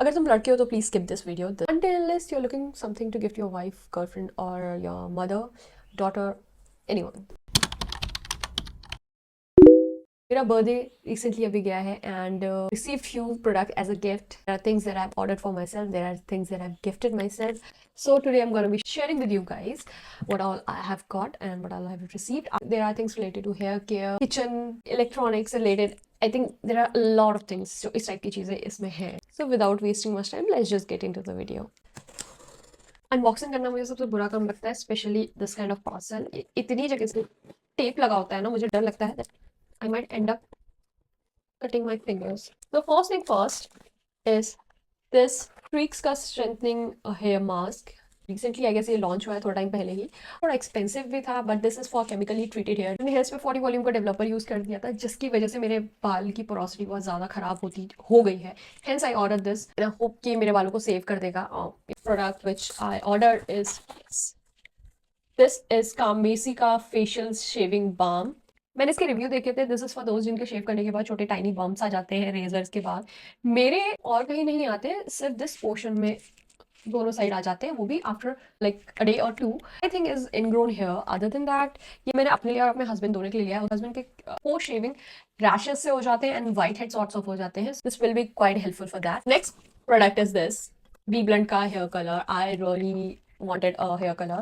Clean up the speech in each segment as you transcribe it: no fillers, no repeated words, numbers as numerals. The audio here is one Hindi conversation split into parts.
अगर तुम लड़के हो तो please skip this video until unless you're looking something to gift your wife, girlfriend or your mother, daughter, anyone. मेरा बर्थडे रिसेंटली अभी गया है and receive few product as a gift. There are things that I have ordered for myself, there are things that I have gifted myself. So today I am gonna be sharing with you guys what all I have got and what all I have received. There are things related to hair care, kitchen, electronics related. I think there are a lot of things जो इस टाइप की चीज़ें इसमें हैं. So without wasting much time, let's just get into the video. Unboxing करना मुझे सबसे बुरा काम लगता है, specially this kind of parcel. इतनी जगह से टेप लगा होता है ना, मुझे डर लगता है that I might end up cutting my fingers. The first thing first is this Freaks का strengthening hair mask. Recently I guess ये launch हुआ है थोड़ा टाइम पहले ही. थोड़ा एक्सपेंसिव भी था but this is for chemically treated hair. मैंने हेयर्स पे 40 वॉल्यूम का डेवलपर यूज कर दिया था जिसकी वजह से मेरे बाल की पोरोसिटी बहुत ज़्यादा खराब होती हो गई है. Hence I order this and I hope कि मेरे बालों को सेव कर देगा. Product which I order is this is कामेसी का फेशियल शेविंग बाम. मैंने इसके रिव्यू देखे थे. दिस इज फॉर दोस्त जिनके शेव करने के बाद छोटे टाइनी बम्प्स आ जाते हैं रेजर्स के बाद. मेरे और कहीं नहीं आते, सिर्फ दिस पोर्शन में दोनों साइड आ जाते हैं, वो भी आफ्टर लाइक अ डे और two. I think is ingrown hair. Other than that ये मैंने अपने लिए और अपने हस्बैंड दोनों के लिए लिया है. हस्बैंड के पोस्ट शेविंग रैशेस से हो जाते हैं and white head sorts of हो जाते हैं. This will be quite helpful for that. Next product is this B Blunt का hair colour. I really wanted a hair color.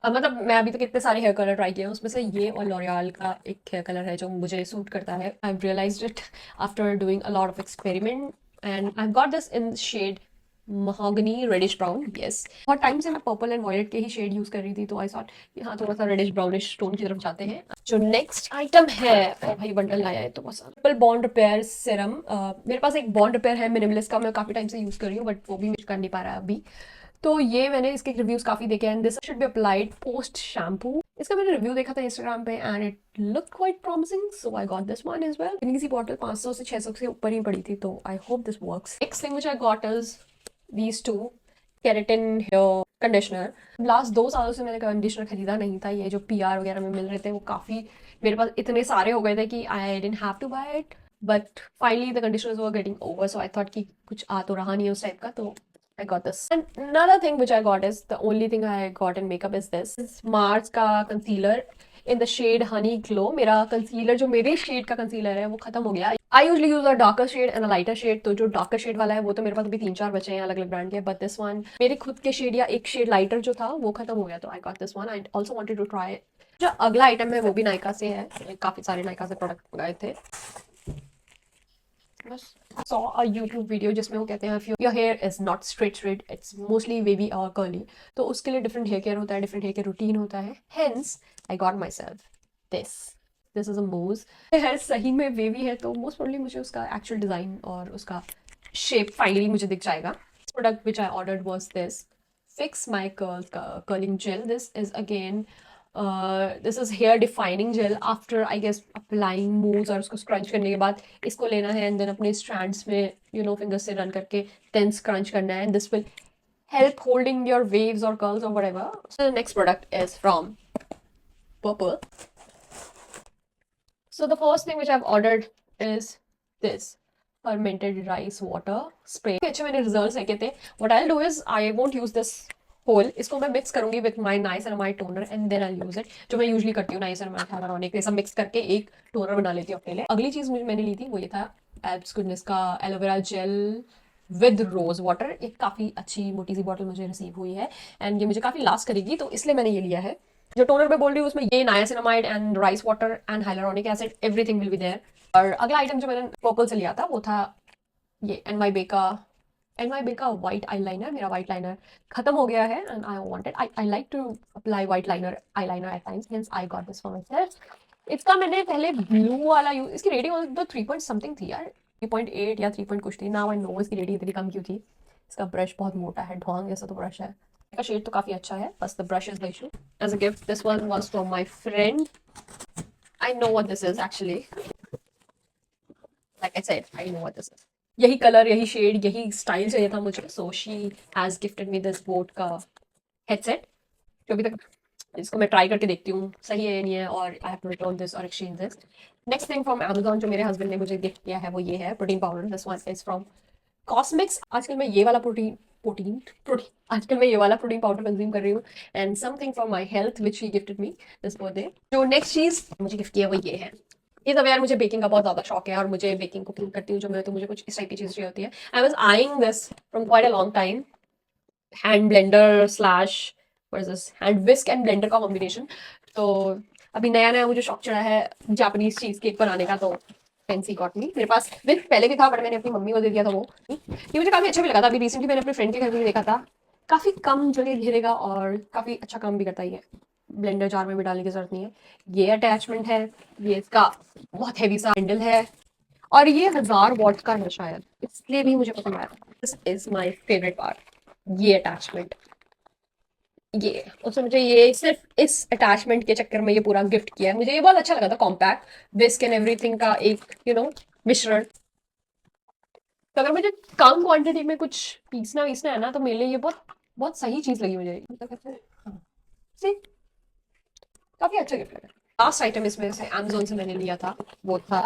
मतलब मैं अभी तक इतने सारे हेयर कलर ट्राई किए हैं, उसमें से ये और लॉरियल का एक हेयर कलर है जो मुझे सूट करता है. I have realized it after doing a lot of experiment and I got this in shade mahogany reddish brown. yes, बहुत टाइम से मैं पर्पल एंड वॉयलेट के ही शेड यूज कर रही थी, तो आई थॉट कि हाँ थोड़ा सा रेडिश ब्राउनिश टोन की तरफ जाते हैं. जो नेक्स्ट आइटम है, ओ भाई बंडल आया है तो बस. Triple bond repair serum. मेरे पास एक बॉन्ड रिपेयर है मिनिमलिस्ट का, मैं काफी टाइम से यूज कर रही हूँ बट वो भी मिस कर नहीं पा रहा है अभी. तो ये मैंने इसके रिव्यूज काफी देखे हैं. This should be applied post shampoo. इसका मैंने रिव्यू देखा था इंस्टाग्राम पे and it look quite promising, so I got this one as well. इतनी सी बॉटल 500 से 600 से ऊपर ही पड़ी थी, तो I hope this works. Next thing which I got is these two keratin hair conditioner. Last 2 सालों से मैंने कंडीशनर खरीदा नहीं था. ये जो पीआर वगैरह में मिल रहे थे वो काफी मेरे पास इतने सारे हो गए थे कि I didn't have to buy it. But finally the conditioners were getting over, so I thought कि कुछ आ तो रहा नहीं उस टाइप का, तो I got this. And another thing which I got is the only thing I got in makeup is this. This is Mars का concealer in the shade Honey Glow. मेरा concealer जो मेरे shade का concealer है वो खत्म हो गया. I usually use a darker shade and a lighter shade. तो जो darker shade वाला है वो तो मेरे पास अभी 3-4 बचे हैं अलग अलग ब्रांड के. But this one मेरे खुद के shade या एक shade lighter जो था वो खत्म हो गया, तो I got this one. I also wanted to try. जो अगला आइटम है वो भी नायका से है. काफी सारे नायका से प्रोडक्ट मंगाए थे. saw a YouTube video जिसमें वो कहते हैं if your hair is not straight it's mostly wavy or curly, तो उसके लिए different hair care होता है, different hair care routine होता है. Hence I got myself this is a mousse. hair सही में wavy है तो most probably मुझे उसका actual design और उसका shape finally मुझे दिख जाएगा. This product which I ordered was this Fix My curling gel. This is again this is hair defining gel. After I guess applying moves और उसको स्क्रंच करने के बाद इसको लेना है एंड देन अपने स्ट्रैंड्स में फिंगर्स से रन करके देन स्क्रंच करना है. And this will help holding your waves or curls or whatever. So the next product is from Purple. So the first thing which I've ordered is this fermented rice water spray. अच्छे मैंने results देखे थे. What I'll do is I won't use this whole. इसको मैं मिक्स करूंगी with my niacinamide toner and then I use it, जो मैं यूजली करती हूँ. नाइसरमाइड हाइलुरोनिक ये सब मिक्स करके एक टोनर बना लेती हूँ अपने लिए. अगली चीज मैंने ली थी वो ये था एब्स गुडनेस का aloe vera gel with rose water. एक काफी अच्छी मोटी सी बॉटल मुझे रिसीव हुई है एंड ये मुझे काफी लास्ट करेगी, तो इसलिए मैंने ये लिया है. जो टोनर मैं बोल रही हूँ उसमें ये niacinamide and rice water and hyaluronic acid everything will be there. और अगला आइटम जो मैंने पर्पल से लिया था वो था ये NYB का व्हाइट आईलाइनर. मेरा व्हाइट लाइनर खत्म हो गया है and I like to apply white liner eyeliner at times, hence I got this for myself. इसका मैंने पहले ब्लू वाला यूज, इसकी रेटिंग तो 3 पॉइंट समथिंग थी यार, 3.8 या 3 पॉइंट कुछ थी. नाउ आई नो इसकी रेटिंग इतनी कम क्यों थी. इसका ब्रश बहुत मोटा है, ढोंग जैसा तो ब्रश है. इसका शेड तो काफी अच्छा है, बस the brush is the issue. As a gift this one was from my friend. I know what this is actually. Like I said I know what this is. यही कलर, यही शेड, यही स्टाइल चाहिए था मुझे. So she has gifted me this boAt का हेडसेट, जो अभी तक इसको मैं ट्राई करके देखती हूँ सही है या नहीं है, और I have to return this और exchange this. Next thing from Amazon जो मेरे हस्बैंड ने मुझे गिफ्ट किया है वो ये है protein powder. This one is from कॉस्मिक्स आजकल मैं ये वाला प्रोटीन प्रोटीन प्रोटीन आजकल मैं ये वाला प्रोटीन पाउडर कंज्यूम कर रही हूँ and something for my health which he gifted me this birthday. जो नेक्स्ट चीज मुझे गिफ्ट किया वो ये है। ये सब यार मुझे बेकिंग का बहुत ज्यादा शौक है और मुझे बेकिंग कुकिंग करती हूँ जो मैं, तो मुझे कुछ इस टाइप की चीज चाहिए होती है। I was eyeing this from quite a long time, hand blender slash what is this, hand whisk and blender का कॉम्बिनेशन। तो अभी नया नया मुझे शौक चढ़ा है जापानीज चीज केक बनाने का, तो फैंसी गॉट मी। मेरे पास विस्क पहले भी था बट मैंने अपनी मम्मी को दे दिया था वो। ये मुझे काफी अच्छा भी लगा था। अभी रिसेंटली मैंने अपने फ्रेंड के घर में देखा था, काफी कम जगह घेरेगा और काफी अच्छा काम भी करता ही है। ब्लेंडर जार में भी डालने की जरूरत नहीं है। ये अटैचमेंट है, ये इसका बहुत हैवी सा हैंडल है और ये 1000 वॉट का है शायद, इसलिए भी मुझे पसंद आया। This is my favourite part, ये अटैचमेंट। ये उसने मुझे ये सिर्फ इस अटैचमेंट के चक्कर में ये पूरा गिफ्ट किया है। मुझे ये बहुत अच्छा लगा था, कॉम्पैक्ट विस्क एंड एवरीथिंग का एक मिश्रण। तो अगर मुझे कम क्वांटिटी में कुछ पीसना वीसना है ना तो मेरे लिए ये बहुत बहुत सही चीज लगी मुझे। हाँ, see? काफी अच्छा गिफ्ट लगा। लास्ट आइटम इसमें से अमेजोन से मैंने लिया था वो था,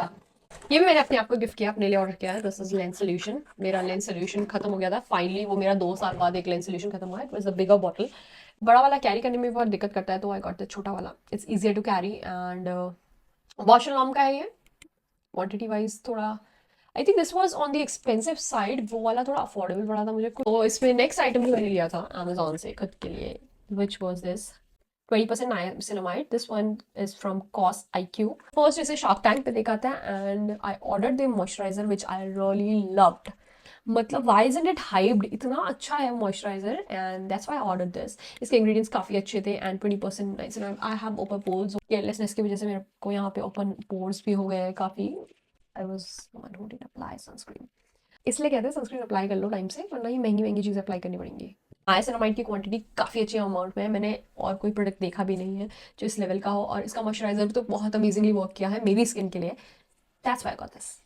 ये भी मैंने अपने आप को गिफ्ट किया, अपने लिए ऑर्डर किया है। This is lens solution. मेरा लेंस सोल्यूशन खत्म हो गया था फाइनली, वो मेरा 2 साल बाद एक लेंस सोल्यूशन खत्म हुआ है। It was a bigger bottle. बड़ा वाला कैरी करने में बहुत दिक्कत करता है तो आई गॉट द छोटा वाला। It's easier to carry and Bausch and Lomb का है ये। क्वांटिटी वाइज थोड़ा I think this was on the expensive side, वो वाला थोड़ा अफोर्डेबल पड़ा था मुझे। तो इसमें नेक्स्ट आइटम भी मैंने लिया था अमेजोन से खुद के लिए, which was this 20% niacinamide. This one is from COS IQ. First इसे Shark Tank पे देखा था and I ordered the moisturizer which I really loved. मतलब why isn't it hyped? इतना अच्छा है moisturizer and that's why I ordered this. इसके ingredients काफ़ी अच्छे थे and 20% niacinamide. I have open pores. Carelessness की वजह से मेरे को यहाँ पे open pores भी हो गए हैं काफ़ी. I was one who didn't apply sunscreen. इसलिए कहते हैं सनस्क्रीन अप्लाई कर लो टाइम से, वरना ही महंगी महंगी चीज़ें अप्लाई करनी पड़ेंगी। नाइसिनामाइड की क्वांटिटी काफ़ी अच्छी अमाउंट में है। मैंने और कोई प्रोडक्ट देखा भी नहीं है जो इस लेवल का हो, और इसका मॉइस्चराइजर भी तो बहुत अमेजिंगली वर्क किया है मेरी स्किन के लिए। That's why I got this.